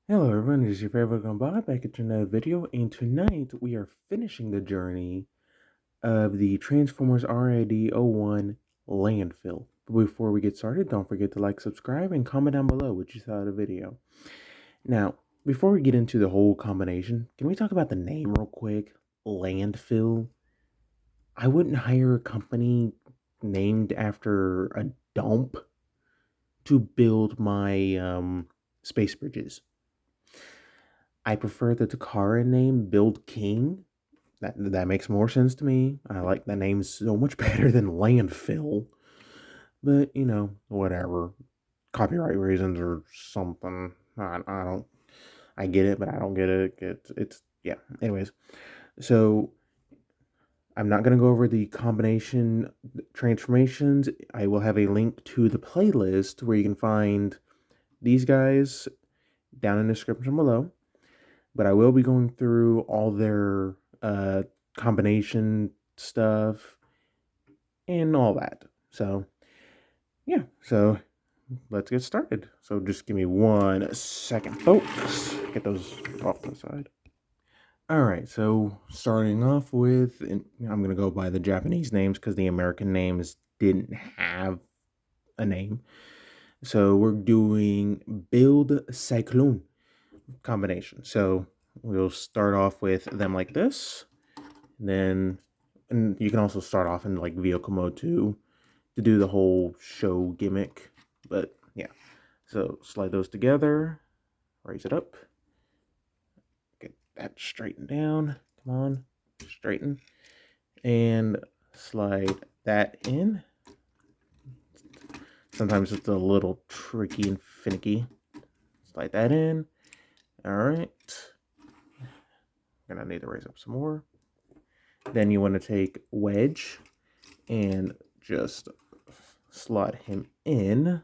Hello everyone, it is your favorite Gumba back at another video, and tonight we are finishing the journey of the Transformers RID01 Landfill. But before we get started, don't forget to like, subscribe, and comment down below what you thought of the video. Now, before we get into the whole combination, can we talk about the name real quick? Landfill. I wouldn't hire a company named after a dump to build my space bridges. I prefer the Takara name, Build King. That makes more sense to me. I like that name so much better than Landfill. But, whatever. Copyright reasons or something. I don't. I get it, but I don't get it. Yeah. Anyways, so I'm not going to go over the combination transformations. I will have a link to the playlist where you can find these guys down in the description below. But I will be going through all their combination stuff and all that. So, yeah. So, let's get started. So, just give me 1 second, folks. Get those off to the side. All right. So, starting off with, and I'm going to go by the Japanese names because the American names didn't have a name. So, we're doing Build Cyclone combination. So, we'll start off with them like this. And you can also start off in like vehicle mode too to do the whole show gimmick. But yeah, so slide those together, raise it up, get that straightened down. Come on, straighten, and slide that in. Sometimes it's a little tricky and finicky. Slide that in. All right. Gonna need to raise up some more. Then you want to take Wedge and just slot him in.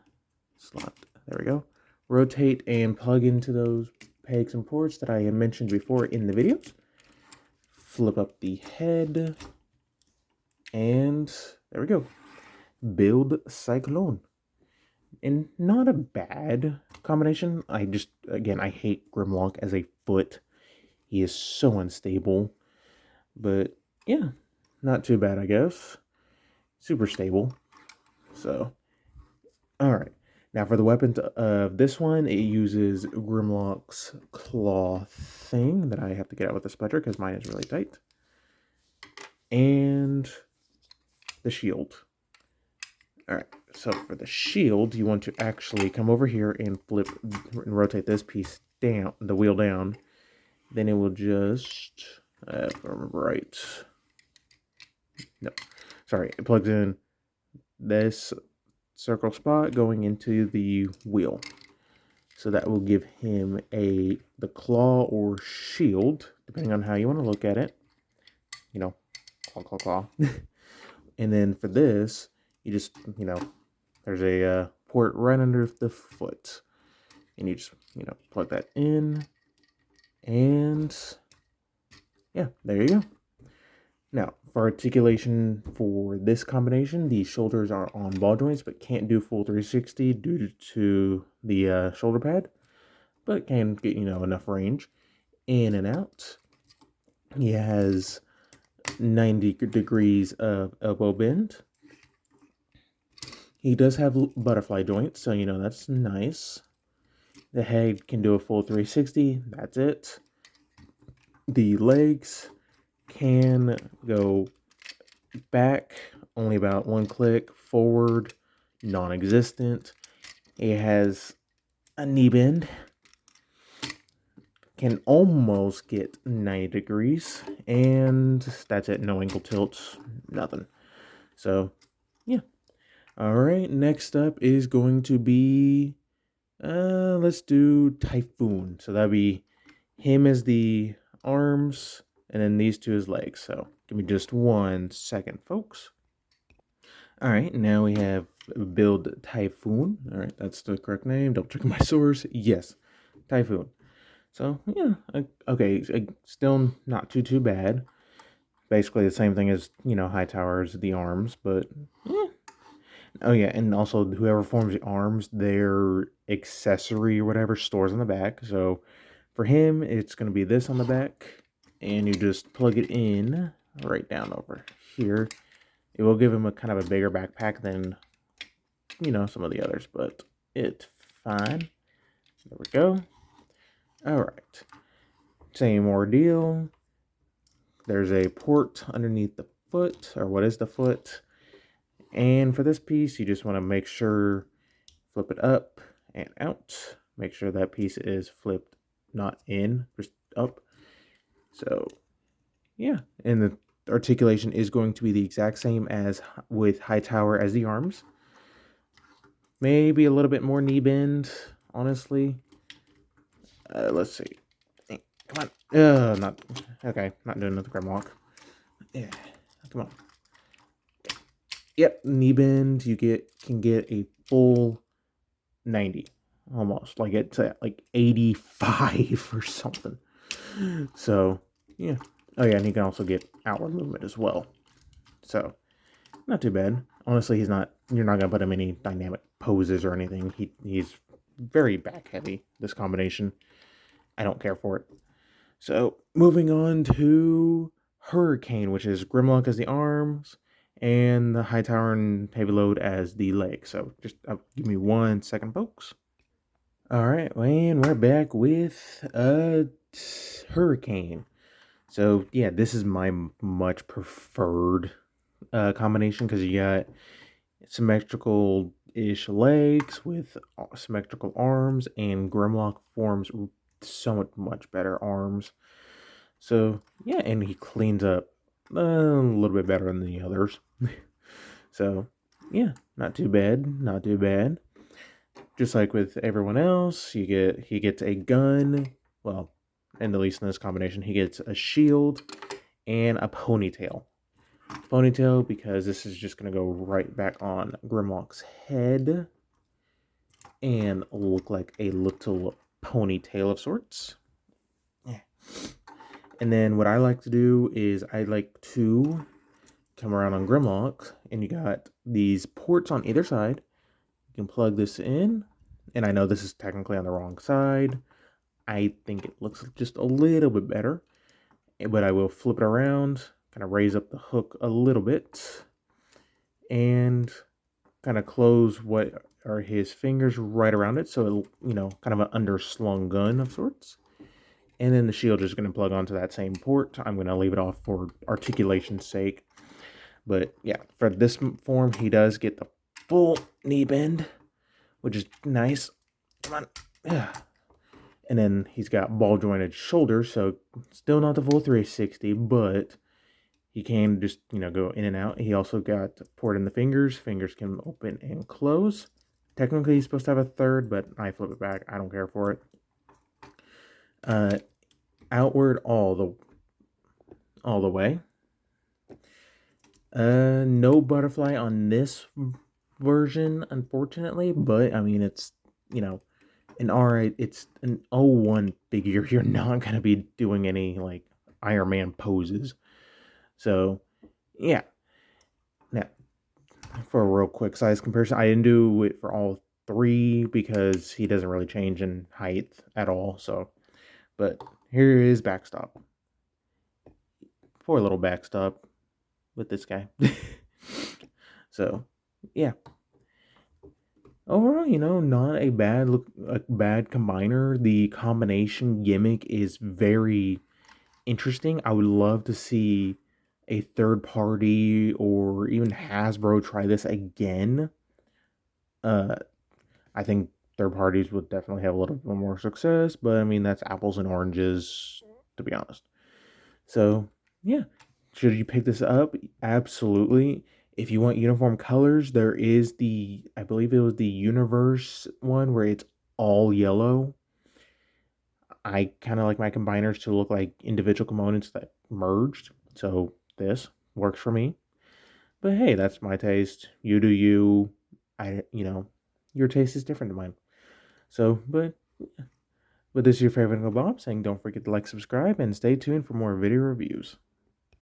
There we go. Rotate and plug into those pegs and ports that I had mentioned before in the videos. Flip up the head. And there we go. Build Cyclone. And not a bad combination. I hate Grimlock as a foot. He is so unstable. But yeah, not too bad, I guess. Super stable. So, alright. Now for the weapons of this one, it uses Grimlock's claw thing that I have to get out with the splitter because mine is really tight. And the shield. Alright, so for the shield, you want to actually come over here and flip and rotate this piece down, the wheel down. Then it will just, if I remember right. No, sorry, it plugs in this circle spot going into the wheel. So that will give him the claw or shield, depending on how you want to look at it. Claw, claw, claw. And then for this, you just, there's a port right under the foot. And you just, plug that in. And yeah, there you go. Now, for articulation for this combination, the shoulders are on ball joints, but can't do full 360 due to the shoulder pad, but can get, enough range in and out. He has 90 degrees of elbow bend. He does have butterfly joints, so, that's nice. The head can do a full 360, that's it. The legs can go back, only about 1 click, forward, non-existent. It has a knee bend, can almost get 90 degrees, and that's it. No ankle tilts, nothing. So, yeah. Alright, next up is going to be, let's do Typhoon. So that'd be him as the arms, and then these two as legs. So give me just 1 second, folks. All right, now we have Build Typhoon. All right, that's the correct name. Double check my source. Yes, Typhoon. So yeah, okay, still not too bad. Basically the same thing as Hightower's the arms, but yeah. Oh yeah, and also whoever forms the arms, their accessory or whatever stores on the back. So for him, it's going to be this on the back, and you just plug it in right down over here. It will give him a kind of a bigger backpack than, some of the others, but it's fine. There we go. All right. Same ordeal. There's a port underneath the foot, or what is the foot. And for this piece, you just want to make sure, flip it up and out. Make sure that piece is flipped, not in, just up. So, yeah. And the articulation is going to be the exact same as with Hightower as the arms. Maybe a little bit more knee bend, honestly. Let's see. Come on. Not doing another grim Yeah, come on. Yep, knee bend. You can get a full 90, almost like it's at like 85 or something. So yeah. Oh yeah, and he can also get outward movement as well. So not too bad. Honestly, you're not gonna put him in any dynamic poses or anything. He's very back heavy. This combination, I don't care for it. So moving on to Hurricane, which is Grimlock as the arms and the Hightower and Heavy Load as the legs. So just give me 1 second, folks. All right, and we're back with Hurricane. So yeah, this is my much preferred combination because you got symmetrical-ish legs with symmetrical arms, and Grimlock forms so much better arms. So yeah, and he cleans up a little bit better than the others. So yeah, not too bad. Just like with everyone else, he gets a gun. Well, and at least in this combination, he gets a shield and a ponytail. Ponytail because this is just gonna go right back on Grimlock's head and look like a little ponytail of sorts. Yeah. And then what I like to do is I like to come around on Grimlock, and you got these ports on either side. You can plug this in, and I know this is technically on the wrong side. I think it looks just a little bit better, but I will flip it around, kind of raise up the hook a little bit, and kind of close what are his fingers right around it, so it, kind of an underslung gun of sorts. And then the shield is going to plug onto that same port. I'm going to leave it off for articulation's sake. But yeah, for this form, he does get the full knee bend, which is nice. Come on. Yeah. And then he's got ball jointed shoulders, so still not the full 360, but he can just, go in and out. He also got port in the fingers. Fingers can open and close. Technically, he's supposed to have a third, but I flip it back. I don't care for it. Outward all the way. No butterfly on this version, unfortunately, but I mean it's it's an 01 figure. You're not gonna be doing any like Iron Man poses. So yeah. Now for a real quick size comparison, I didn't do it for all three because he doesn't really change in height at all. So but here is backstop. Poor little backstop with this guy. So, yeah. Overall, not a bad combiner. The combination gimmick is very interesting. I would love to see a third party or even Hasbro try this again. I think third parties would definitely have a little bit more success, but I mean that's apples and oranges, to be honest. So, yeah. Should you pick this up? Absolutely. If you want uniform colors, there is I believe it was the Universe one where it's all yellow. I kind of like my combiners to look like individual components that merged. So this works for me. But hey, that's my taste. You do you. Your taste is different than mine. So, but this is your favorite Uncle Bob saying don't forget to like, subscribe, and stay tuned for more video reviews.